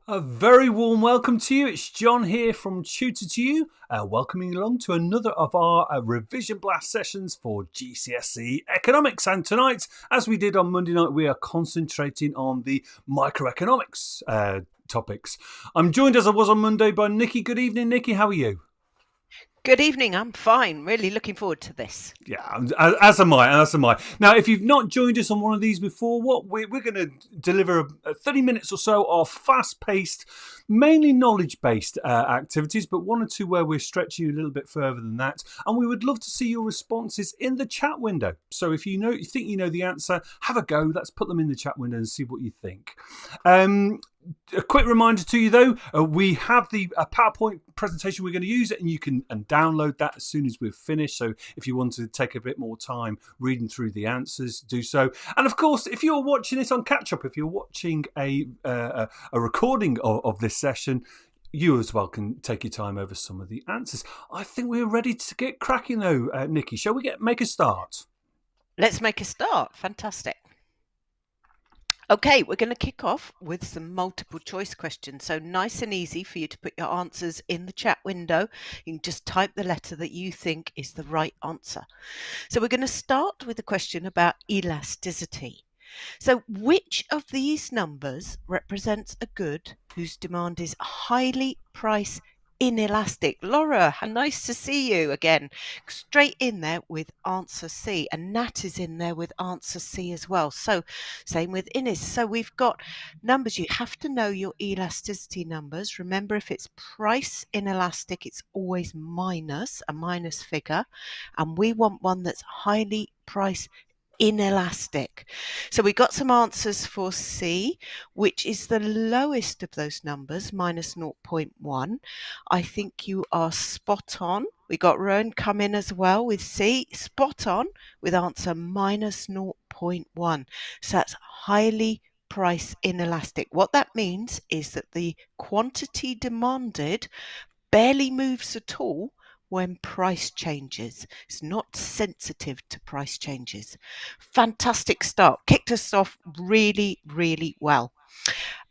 A very warm welcome to you. It's John here from Tutor to You, welcoming along to another of our revision blast sessions for GCSE Economics. And tonight, as we did on Monday night, we are concentrating on the microeconomics topics. I'm joined, as I was on Monday, by Nikki. Good evening, Nikki. How are you? Good evening. I'm fine. Really looking forward to this. Yeah, as am I. As am I. Now, if you've not joined us on one of these before, what we're going to deliver 30 minutes or so of fast-paced, mainly knowledge-based activities, but one or two where we're stretching you a little bit further than that. And we would love to see your responses in the chat window. So if you think you know the answer, have a go. Let's put them in the chat window and see what you think. A quick reminder to you, though, we have the PowerPoint presentation we're going to use, and you can download that as soon as we've finished. So if you want to take a bit more time reading through the answers, do so. And of course, if you're watching it on catch up, if you're watching a recording of this session, you as well can take your time over some of the answers. I think we're ready to get cracking, though, Nikki. Shall we make a start? Let's make a start. Fantastic. Okay, we're going to kick off with some multiple choice questions. So nice and easy for you to put your answers in the chat window. You can just type the letter that you think is the right answer. So we're going to start with a question about elasticity. So which of these numbers represents a good whose demand is highly price inelastic? Laura, how nice to see you again. Straight in there with answer C, and Nat is in there with answer C as well. So same with Ines. So we've got numbers. You have to know your elasticity numbers. Remember, if it's price inelastic, it's always minus, a minus figure, and we want one that's highly price inelastic. So we got some answers for C, which is the lowest of those numbers, minus 0.1. I think you are spot on. We got Rowan come in as well with C, spot on with answer minus 0.1. So that's highly price inelastic. What that means is that the quantity demanded barely moves at all when price changes. It's not sensitive to price changes. Fantastic start. Kicked us off really, really well.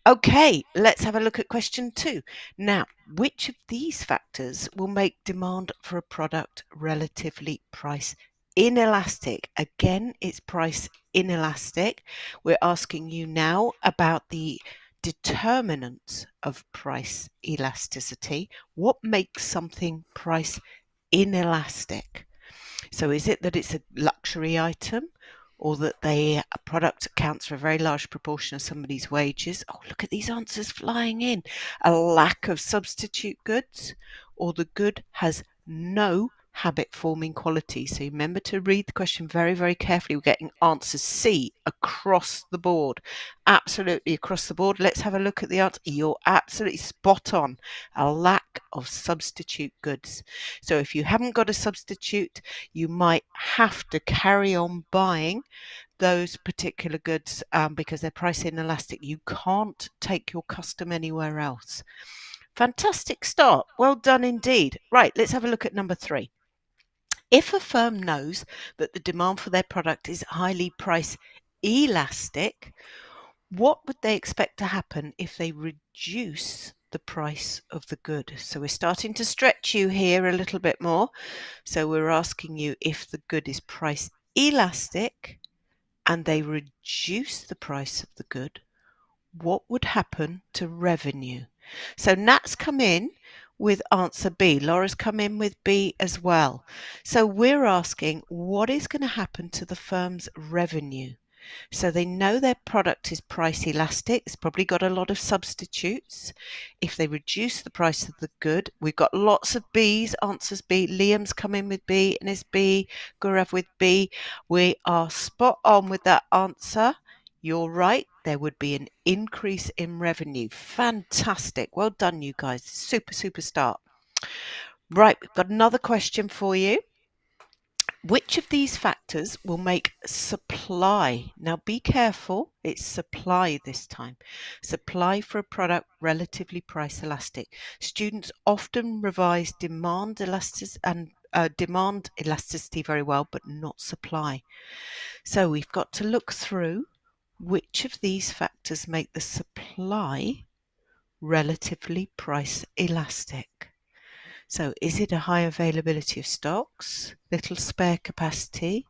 Okay, let's have a look at question 2. Now, which of these factors will make demand for a product relatively price inelastic? Again, it's price inelastic. We're asking you now about the determinants of price elasticity. What makes something price inelastic? So is it that it's a luxury item, or that a product accounts for a very large proportion of somebody's wages? Oh, look at these answers flying in. A lack of substitute goods, or the good has no habit forming quality. So remember to read the question very, very carefully. We're getting answer C across the board. Absolutely across the board. Let's have a look at the answer. You're absolutely spot on. A lack of substitute goods. So if you haven't got a substitute, you might have to carry on buying those particular goods because they're price inelastic. You can't take your custom anywhere else. Fantastic start. Well done indeed. Right, let's have a look at number 3. If a firm knows that the demand for their product is highly price elastic, what would they expect to happen if they reduce the price of the good? So we're starting to stretch you here a little bit more. So we're asking you, if the good is price elastic and they reduce the price of the good, what would happen to revenue? So Nat's come in with answer B. Laura's come in with B as well. So we're asking, what is going to happen to the firm's revenue? So they know their product is price elastic. It's probably got a lot of substitutes. If they reduce the price of the good, we've got lots of B's, answers B. Liam's come in with B, and is B, Gaurav with B. We are spot on with that answer. You're right. There would be an increase in revenue. Fantastic. Well done, you guys. Super, super start. Right, we've got another question for you. Which of these factors will make supply? Now be careful, it's supply this time. Supply for a product relatively price elastic. Students often revise demand elasticity very well, but not supply. So we've got to look through which of these factors make the supply relatively price elastic. So is it a high availability of stocks, little spare capacity,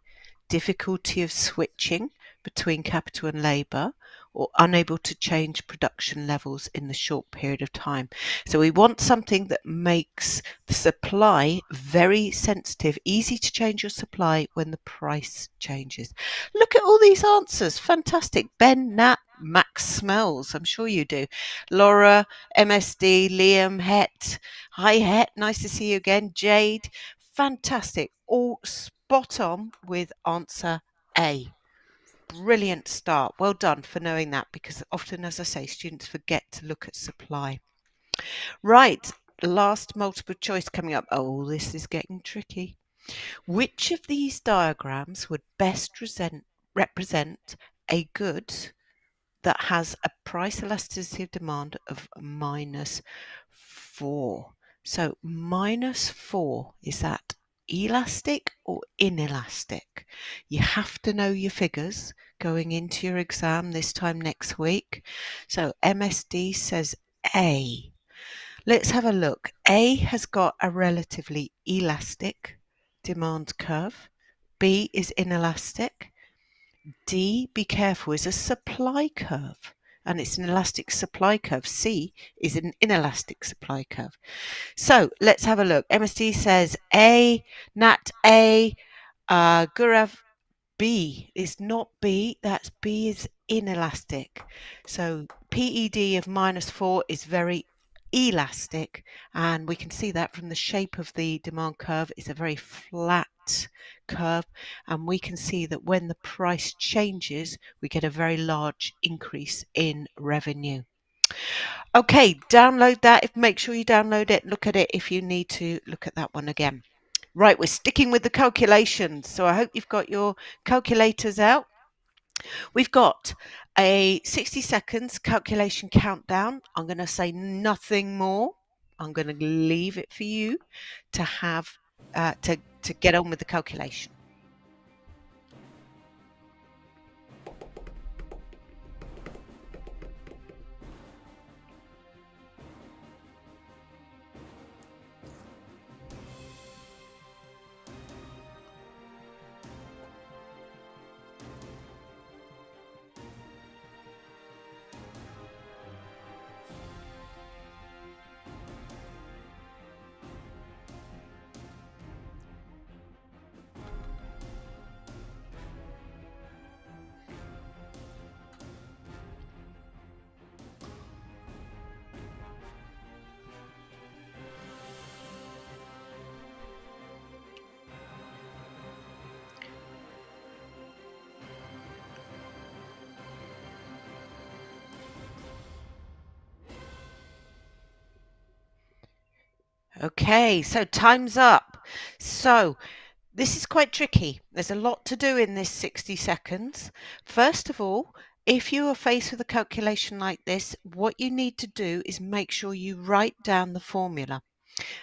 difficulty of switching between capital and labour, or unable to change production levels in the short period of time? So we want something that makes the supply very sensitive, easy to change your supply when the price changes. Look at all these answers. Fantastic. Ben, Nat, Max smells. I'm sure you do. Laura, MSD, Liam, Het. Hi, Het. Nice to see you again. Jade. Fantastic. All spot on with answer A. Brilliant start. Well done for knowing that, because often, as I say, students forget to look at supply. Right, last multiple choice coming up. Oh, this is getting tricky. Which of these diagrams would best represent a good that has a price elasticity of demand of -4? So -4, is that elastic or inelastic? You have to know your figures going into your exam this time next week. So MSD says A. Let's have a look. A has got a relatively elastic demand curve. B is inelastic. D, be careful, is a supply curve, and it's an elastic supply curve. C is an inelastic supply curve. So let's have a look. MSD says A, Nat A, Gurav B. Is not B, that's B is inelastic. So PED of -4 is very elastic, and we can see that from the shape of the demand curve. It's a very flat curve, and we can see that when the price changes, we get a very large increase in revenue. Okay, download that. Make sure you download it, look at it if you need to look at that one again. Right, we're sticking with the calculations, so I hope you've got your calculators out. We've got a 60 seconds calculation countdown. I'm going to say nothing more. I'm going to leave it for you to have to get on with the calculation. Okay, so time's up. So this is quite tricky. There's a lot to do in this 60 seconds. First of all, if you are faced with a calculation like this, what you need to do is make sure you write down the formula.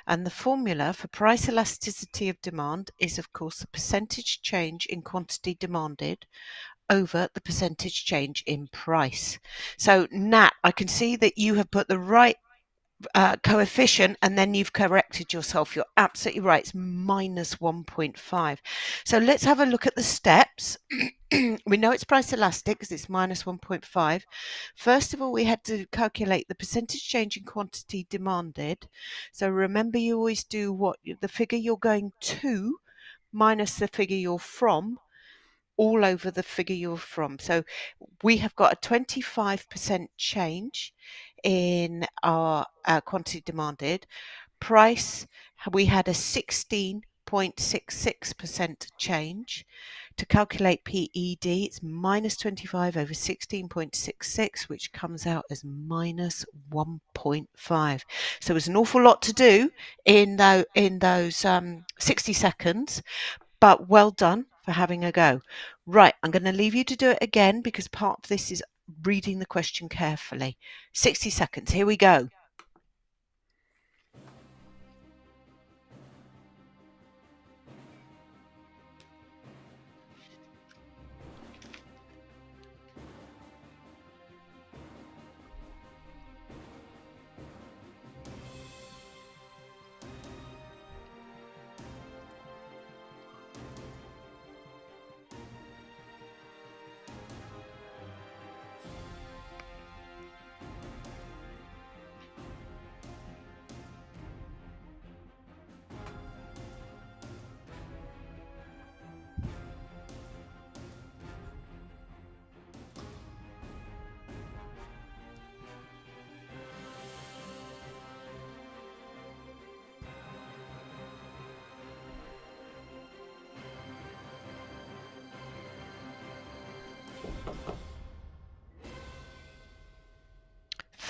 And the formula for price elasticity of demand is, of course, the percentage change in quantity demanded over the percentage change in price. So, Nat, I can see that you have put the right coefficient and then you've corrected yourself. You're absolutely right. It's -1.5. So let's have a look at the steps. We know it's price elastic because it's -1.5. First of all, we had to calculate the percentage change in quantity demanded. So remember, you always do what the figure you're going to minus the figure you're from all over the figure you're from. So we have got a 25% change in our quantity demanded. Price, we had a 16.66% change. To calculate PED, it's -25 over 16.66, which comes out as -1.5. So there's an awful lot to do in those 60 seconds, but well done for having a go. Right, I'm going to leave you to do it again because part of this is reading the question carefully. 60 seconds, here we go.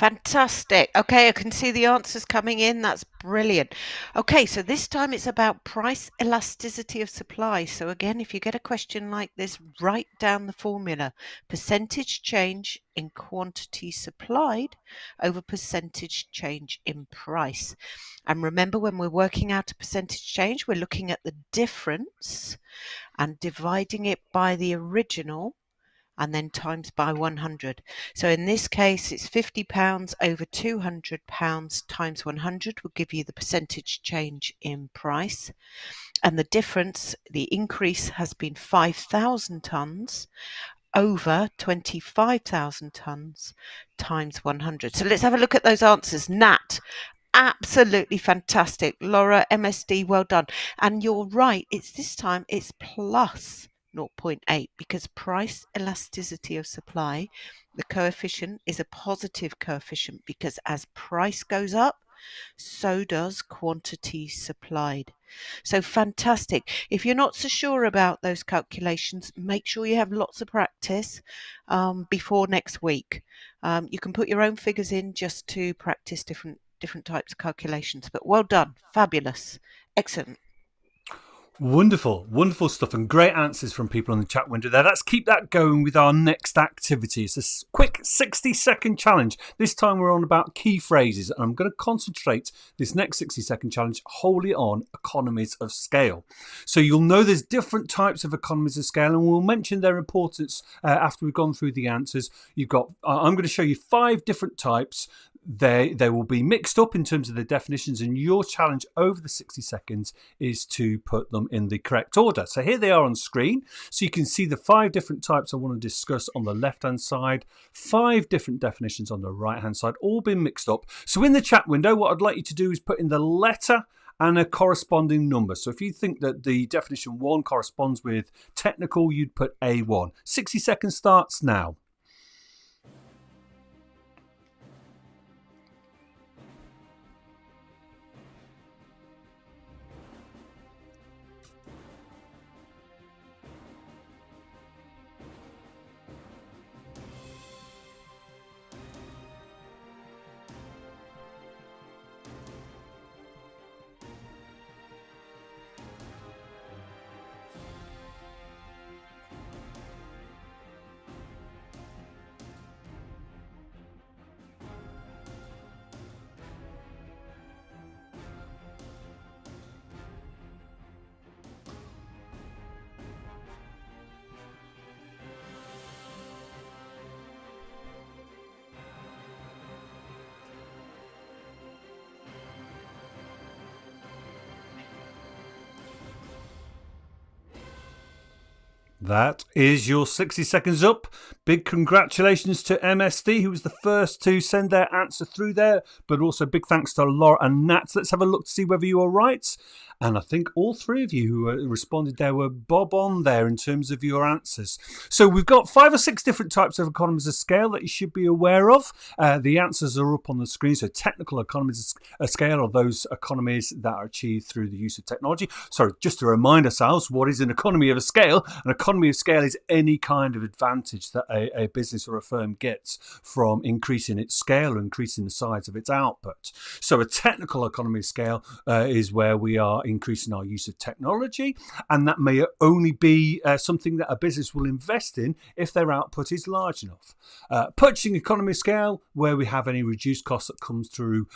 Fantastic. Okay, I can see the answers coming in. That's brilliant. Okay, so this time it's about price elasticity of supply. So again, if you get a question like this, write down the formula. Percentage change in quantity supplied over percentage change in price. And remember, when we're working out a percentage change, we're looking at the difference and dividing it by the original and then times by 100. So in this case, it's £50 over £200 times 100 will give you the percentage change in price. And the difference, the increase has been 5,000 tonnes over 25,000 tonnes times 100. So let's have a look at those answers. Nat, absolutely fantastic. Laura, MSD, well done. And you're right, it's this time it's plus 0.8 because price elasticity of supply, the coefficient is a positive coefficient because as price goes up, so does quantity supplied. So fantastic. If you're not so sure about those calculations, make sure you have lots of practice before next week. You can put your own figures in just to practice different types of calculations. But well done. Fabulous. Excellent. Wonderful, wonderful stuff, and great answers from people on the chat window there. Let's keep that going with our next activity. It's a quick 60-second challenge. This time we're on about key phrases, and I'm going to concentrate this next 60-second challenge wholly on economies of scale. So you'll know there's different types of economies of scale, and we'll mention their importance after we've gone through the answers. I'm going to show you 5 different types. They will be mixed up in terms of the definitions, and your challenge over the 60 seconds is to put them in the correct order. So here they are on screen. So you can see the 5 different types I want to discuss on the left-hand side, 5 different definitions on the right-hand side, all been mixed up. So in the chat window, what I'd like you to do is put in the letter and a corresponding number. So if you think that the definition 1 corresponds with technical, you'd put A1. 60 seconds starts now. That is your 60 seconds up. Big congratulations to MSD, who was the first to send their answer through there, but also big thanks to Laura and Nat. Let's have a look to see whether you are right. And I think all 3 of you who responded there were bob on there in terms of your answers. So we've got 5 or 6 different types of economies of scale that you should be aware of. The answers are up on the screen. So technical economies of scale are those economies that are achieved through the use of technology. So just to remind ourselves, what is an economy of a scale? An economy of scale is any kind of advantage that a business or a firm gets from increasing its scale or increasing the size of its output. So a technical economy of scale is where we are increasing our use of technology, and that may only be something that a business will invest in if their output is large enough. Purchasing economy of scale, where we have any reduced costs that comes through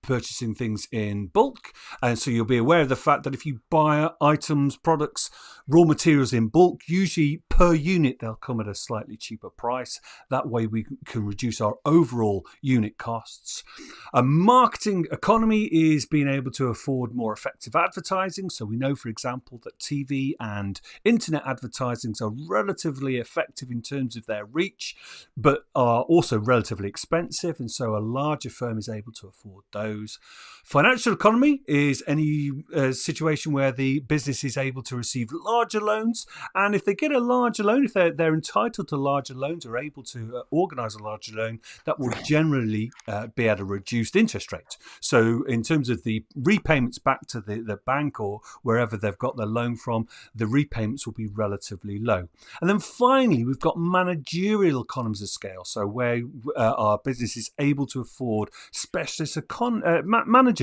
purchasing things in bulk, and so you'll be aware of the fact that if you buy items, products, raw materials in bulk, usually per unit they'll come at a slightly cheaper price. That way we can reduce our overall unit costs. A marketing economy is being able to afford more effective advertising. So we know, for example, that TV and internet advertisings are relatively effective in terms of their reach, but are also relatively expensive, and so a larger firm is able to afford those. flows. Financial economy is any situation where the business is able to receive larger loans, and if they get a larger loan, if they're entitled to larger loans or able to organise a larger loan, that will generally be at a reduced interest rate. So in terms of the repayments back to the bank or wherever they've got their loan from, the repayments will be relatively low. And then finally, we've got managerial economies of scale, so where our business is able to afford specialist managers.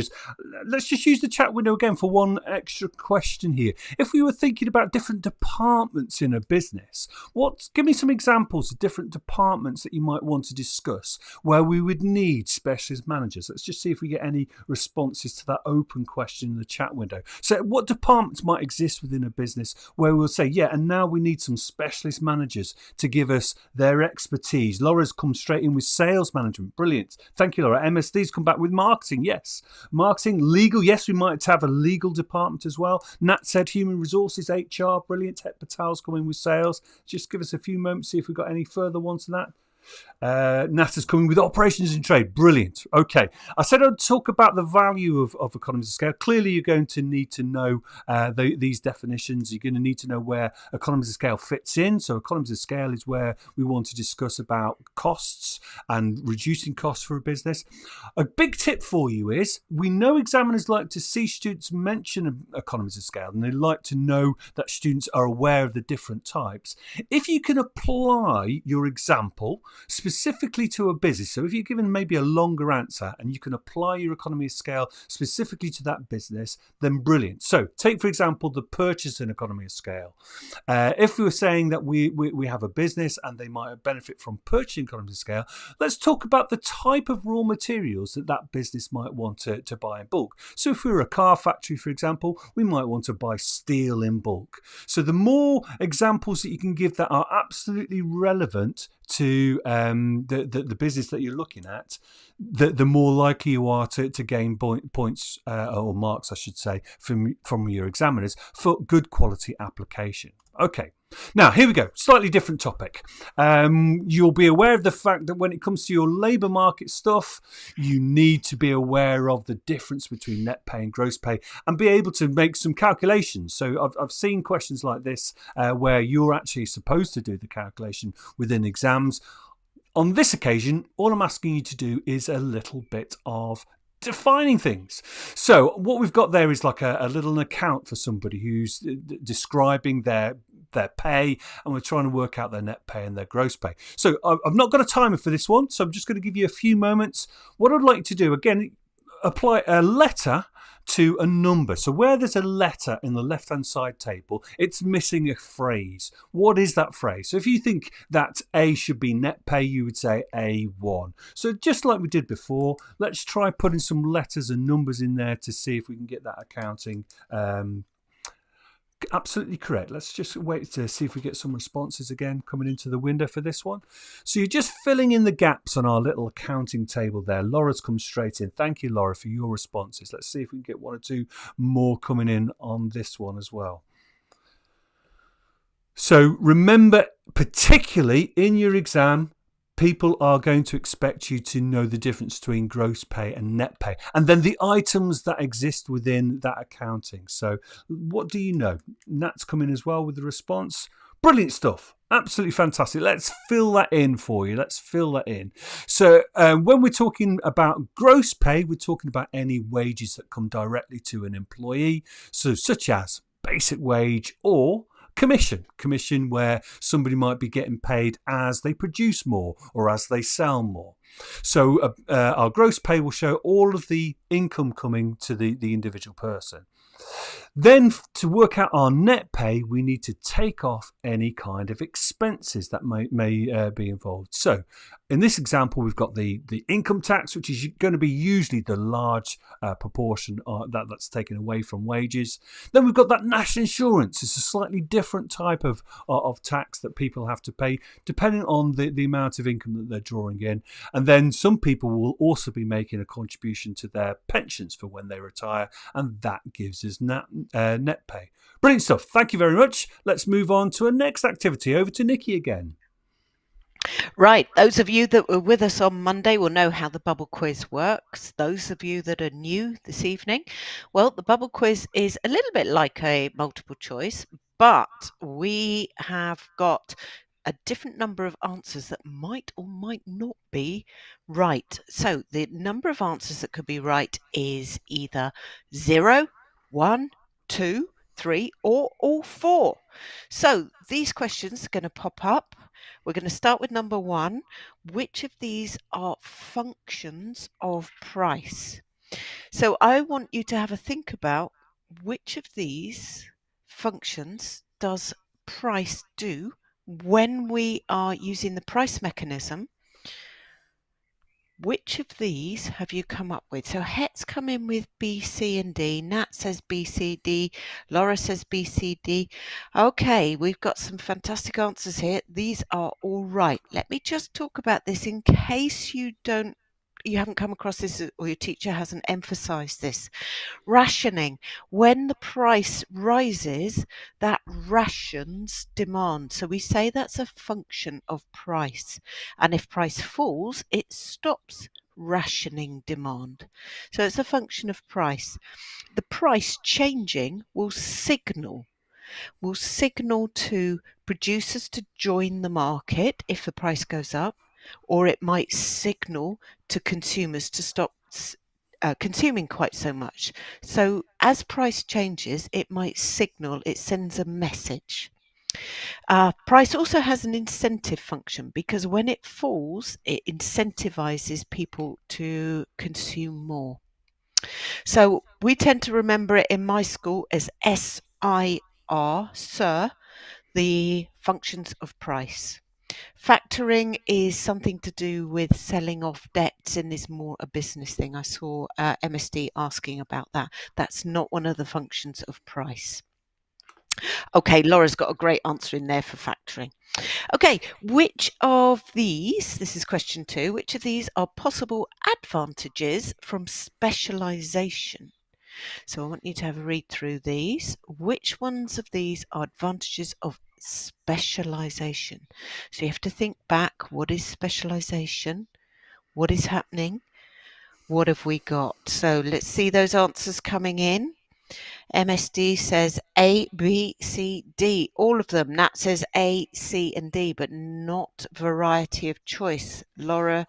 Let's just use the chat window again for one extra question here. If we were thinking about different departments in a business, give me some examples of different departments that you might want to discuss where we would need specialist managers. Let's just see if we get any responses to that open question in the chat window. So what departments might exist within a business where we'll say, yeah, and now we need some specialist managers to give us their expertise. Laura's come straight in with sales management. Brilliant. Thank you, Laura. MSD's come back with marketing. Yes. Marketing, legal. Yes, we might have a legal department as well. Nat said human resources, HR. Brilliant. Het Patel's coming with sales. Just give us a few moments, see if we've got any further ones to that. Nat is coming with operations and trade. Brilliant. Okay. I said I'd talk about the value of economies of scale. Clearly, you're going to need to know these definitions. You're going to need to know where economies of scale fits in. So economies of scale is where we want to discuss about costs and reducing costs for a business. A big tip for you is we know examiners like to see students mention economies of scale, and they like to know that students are aware of the different types. If you can apply your example specifically to a business, so if you're given maybe a longer answer and you can apply your economy of scale specifically to that business, then brilliant. So take, for example, the purchasing economy of scale. If we were saying that we have a business and they might benefit from purchasing economies of scale, let's talk about the type of raw materials that business might want to buy in bulk. So if we were a car factory, for example, we might want to buy steel in bulk. So the more examples that you can give that are absolutely relevant to the business that you're looking at, the more likely you are to gain points or marks, I should say, from your examiners for good quality application. Okay. Now, here we go. Slightly different topic. You'll be aware of the fact that when it comes to your labour market stuff, you need to be aware of the difference between net pay and gross pay and be able to make some calculations. So I've seen questions like this where you're actually supposed to do the calculation within exams. On this occasion, all I'm asking you to do is a little bit of defining things. So what we've got there is like a little account for somebody who's describing their pay, and we're trying to work out their net pay and their gross pay. So I've not got a timer for this one, so I'm just going to give you a few moments. What I'd like to do, again, apply a letter to a number. So where there's a letter in the left-hand side table, it's missing a phrase. What is that phrase? So if you think that A should be net pay, you would say A1. So just like we did before, let's try putting some letters and numbers in there to see if we can get that accounting absolutely correct. Let's just wait to see if we get some responses again coming into the window for this one. So you're just filling in the gaps on our little accounting table there. Laura's come straight in. Thank you, Laura, for your responses. Let's see if we can get one or two more coming in on this one as well. So remember, particularly in your exam, people are going to expect you to know the difference between gross pay and net pay, and then the items that exist within that accounting. So what do you know? Nat's come in as well with the response. Brilliant stuff. Absolutely fantastic. Let's fill that in for you. Let's fill that in. So when we're talking about gross pay, we're talking about any wages that come directly to an employee, so such as basic wage or commission where somebody might be getting paid as they produce more or as they sell more. So our gross pay will show all of the income coming to the individual person. Then to work out our net pay, we need to take off any kind of expenses that may be involved. So in this example, we've got the income tax, which is going to be usually the large proportion that's taken away from wages. Then we've got that national insurance. It's a slightly different type of tax that people have to pay depending on the amount of income that they're drawing in. And then some people will also be making a contribution to their pensions for when they retire, and that gives us net pay. Brilliant stuff. Thank you very much. Let's move on to a next activity. Over to Nikki again. Right, those of you that were with us on Monday will know how the bubble quiz works. Those of you that are new this evening, well, the bubble quiz is a little bit like a multiple choice, but we have got a different number of answers that might or might not be right. So the number of answers that could be right is either 0, 1, 2, 3, or all four. So these questions are going to pop up. We're going to start with number 1. Which of these are functions of price? So I want you to have a think about which of these functions does price do when we are using the price mechanism. Which of these have you come up with? So Het's come in with B, C, and D. Nat says B, C, D. Laura says B, C, D. Okay, we've got some fantastic answers here. These are all right. Let me just talk about this in case you haven't come across this or your teacher hasn't emphasized this. Rationing. When the price rises, that rations demand. So we say that's a function of price. And if price falls, it stops rationing demand. So it's a function of price. The price changing will signal to producers to join the market if the price goes up, or it might signal to consumers to stop consuming quite so much. So as price changes, it might signal, it sends a message. Price also has an incentive function because when it falls, it incentivizes people to consume more. So we tend to remember it in my school as SIR, Sir, the functions of price. Factoring is something to do with selling off debts and is more a business thing. I saw MSD asking about that. That's not one of the functions of price. Okay, Laura's got a great answer in there for factoring. Okay, which of these, this is question 2, which of these are possible advantages from specialization? So I want you to have a read through these. Which ones of these are advantages of specialization? So you have to think back. What is specialization? What is happening? What have we got? So let's see those answers coming in. MSD says A, B, C, D, all of them. Nat says A, C, and D, but not variety of choice. Laura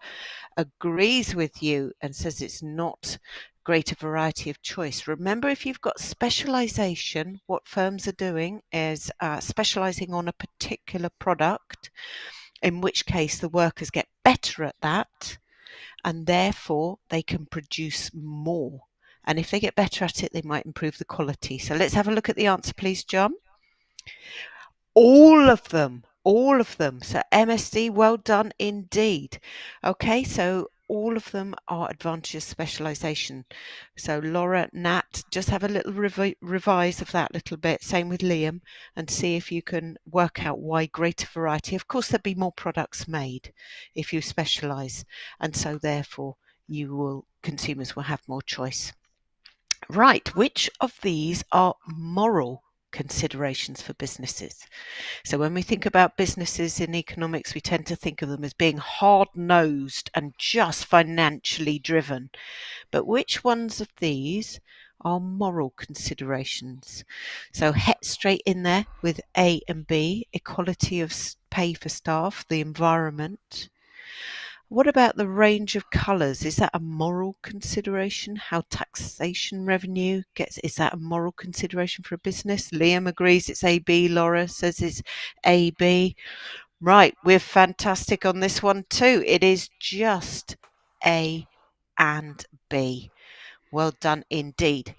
agrees with you and says it's not greater variety of choice. Remember, if you've got specialization, what firms are doing is specializing on a particular product, in which case the workers get better at that and therefore they can produce more. And if they get better at it, they might improve the quality. So let's have a look at the answer, please, John. All of them. So MSD, well done indeed. Okay, so all of them are advantages specialization. So Laura, Nat, just have a little revise of that little bit. Same with Liam, and see if you can work out why greater variety. Of course, there'd be more products made if you specialize, and so therefore consumers will have more choice. Right, which of these are moral considerations for businesses? So when we think about businesses in economics, we tend to think of them as being hard-nosed and just financially driven. But which ones of these are moral considerations? So Het straight in there with A and B, equality of pay for staff, the environment. What about the range of colours? Is that a moral consideration? How taxation revenue gets, is that a moral consideration for a business? Liam agrees it's AB. Laura says it's AB. Right, we're fantastic on this one too. It is just A and B. Well done indeed.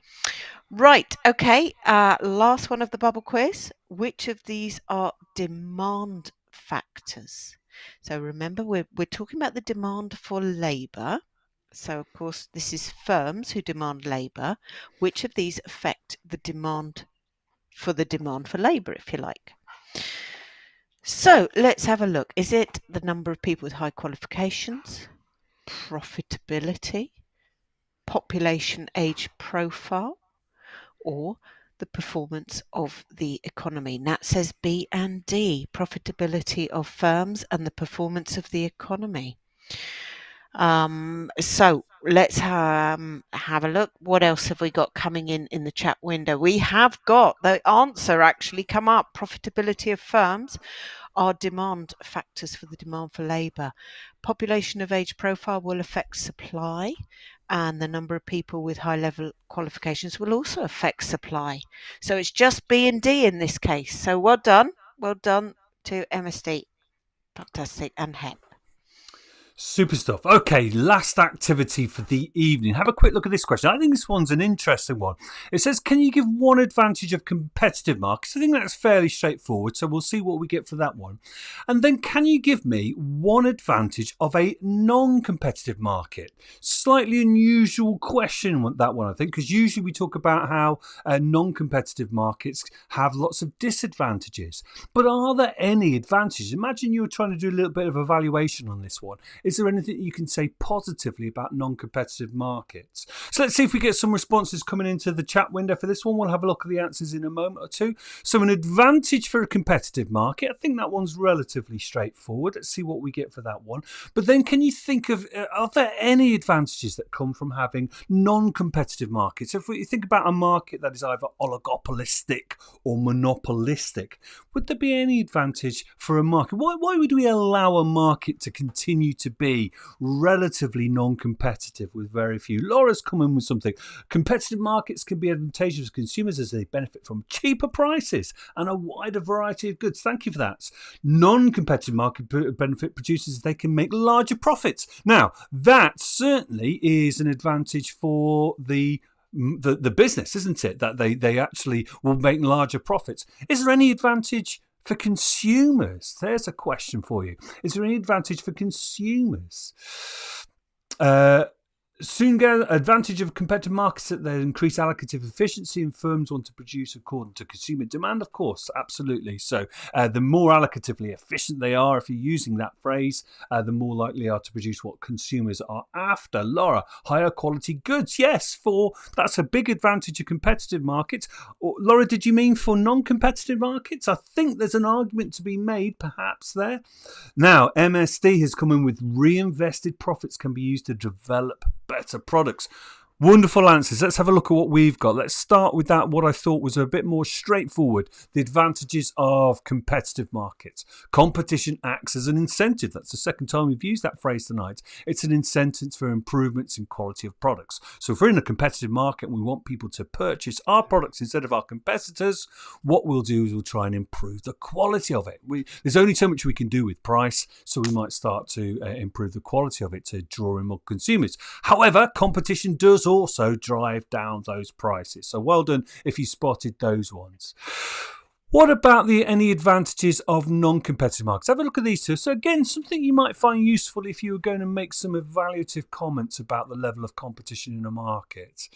Right, okay, last one of the bubble quiz. Which of these are demand factors? So remember, we're talking about the demand for labour. So of course, this is firms who demand labour. Which of these affect the demand for labour, if you like? So let's have a look. Is it the number of people with high qualifications, profitability, population age profile, or the performance of the economy. Nat says B and D, profitability of firms and the performance of the economy. So let's have a look. What else have we got coming in the chat window? We have got the answer actually come up. Profitability of firms are demand factors for the demand for labour. Population of age profile will affect supply, and the number of people with high level qualifications will also affect supply. So it's just B and D in this case. So well done to MSD. Fantastic. And HEP. Super stuff. Okay, last activity for the evening. Have a quick look at this question. I think this one's an interesting one. It says, can you give one advantage of competitive markets? I think that's fairly straightforward, so we'll see what we get for that one. And then can you give me one advantage of a non-competitive market? Slightly unusual question, that one, I think, because usually we talk about how non-competitive markets have lots of disadvantages. But are there any advantages? Imagine you're trying to do a little bit of evaluation on this one. Is there anything you can say positively about non-competitive markets? So let's see if we get some responses coming into the chat window for this one. We'll have a look at the answers in a moment or two. So an advantage for a competitive market, I think that one's relatively straightforward. Let's see what we get for that one. But then can you think of, are there any advantages that come from having non-competitive markets? If we think about a market that is either oligopolistic or monopolistic, would there be any advantage for a market? Why would we allow a market to continue to be relatively non-competitive with very few? Laura's come in with something. Competitive markets can be advantageous for consumers as they benefit from cheaper prices and a wider variety of goods. Thank you for that. Non-competitive market benefit producers, they can make larger profits. Now, that certainly is an advantage for the business, isn't it? That they actually will make larger profits. Is there any advantage for consumers? There's a question for you. Is there any advantage for consumers? Soon get advantage of competitive markets that they increase allocative efficiency and firms want to produce according to consumer demand. Of course, absolutely. So the more allocatively efficient they are, if you're using that phrase, the more likely they are to produce what consumers are after. Laura, higher quality goods. Yes, that's a big advantage of competitive markets. Or, Laura, did you mean for non-competitive markets? I think there's an argument to be made perhaps there. Now, MSD has come in with reinvested profits can be used to develop better products. Wonderful answers. Let's have a look at what we've got. Let's start with that, what I thought was a bit more straightforward. The advantages of competitive markets. Competition acts as an incentive. That's the second time we've used that phrase tonight. It's an incentive for improvements in quality of products. So if we're in a competitive market and we want people to purchase our products instead of our competitors, what we'll do is we'll try and improve the quality of it. There's only so much we can do with price, so we might start to improve the quality of it to draw in more consumers. However, competition does also drive down those prices. So well done if you spotted those ones. What about any advantages of non-competitive markets? Have a look at these two. So again, something you might find useful if you were going to make some evaluative comments about the level of competition in a market.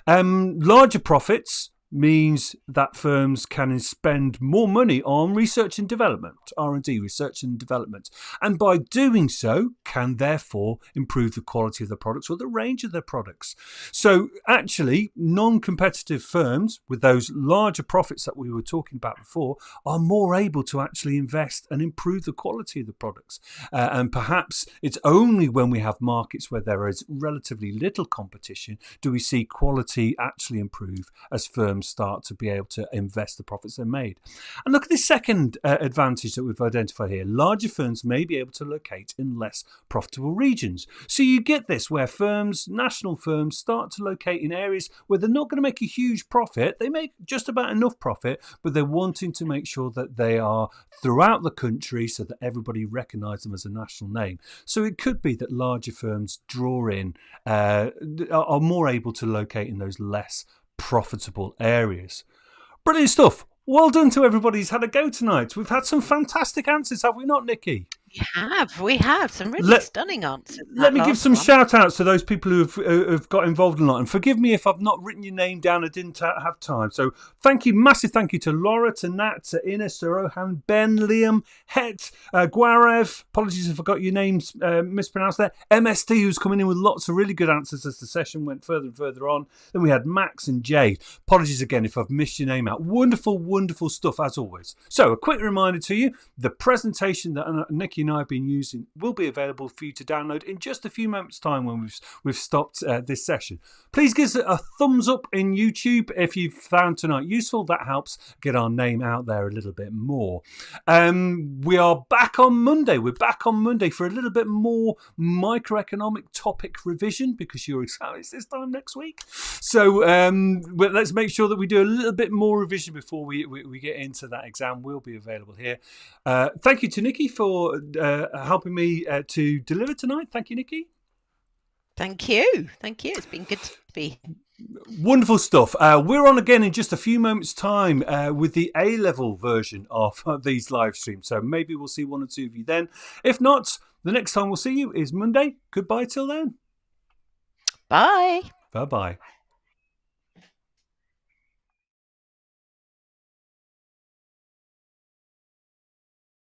Larger profits means that firms can spend more money on research and development, R&D, research and development, and by doing so can therefore improve the quality of the products or the range of their products. So actually, non-competitive firms with those larger profits that we were talking about before are more able to actually invest and improve the quality of the products. And perhaps it's only when we have markets where there is relatively little competition do we see quality actually improve as firms start to be able to invest the profits they've made. And look at this second advantage that we've identified here. Larger firms may be able to locate in less profitable regions. So you get this where national firms start to locate in areas where they're not going to make a huge profit. They make just about enough profit, but they're wanting to make sure that they are throughout the country so that everybody recognises them as a national name. So it could be that larger firms are more able to locate in those less profitable areas. Brilliant stuff. Well done to everybody who's had a go tonight. We've had some fantastic answers, have we not, Nikki? We have some really stunning answers. Let me give some shout outs to those people who've got involved in a lot. And forgive me if I've not written your name down. I didn't have time. So thank you, massive thank you to Laura, to Nat, to Ines, to Rohan, Ben, Liam, Het, Guarev. Apologies if I got your names mispronounced there. MST, who's coming in with lots of really good answers as the session went further and further on. Then we had Max and Jade. Apologies again if I've missed your name out. Wonderful, wonderful stuff as always. So a quick reminder to you, the presentation that Nikki and I have been using will be available for you to download in just a few moments' time when we've stopped this session. Please give us a thumbs up in YouTube if you've found tonight useful. That helps get our name out there a little bit more. We are back on Monday. We're back on Monday for a little bit more microeconomic topic revision because your exam is this time next week. So let's make sure that we do a little bit more revision before we get into that exam. Will be available here. Thank you to Nikki for helping me to deliver tonight. Thank you, Nikki. Thank you. It's been good to be. Wonderful stuff. We're on again in just a few moments' time with the A-level version of these live streams. So maybe we'll see one or two of you then. If not, the next time we'll see you is Monday. Goodbye till then. Bye. Bye-bye.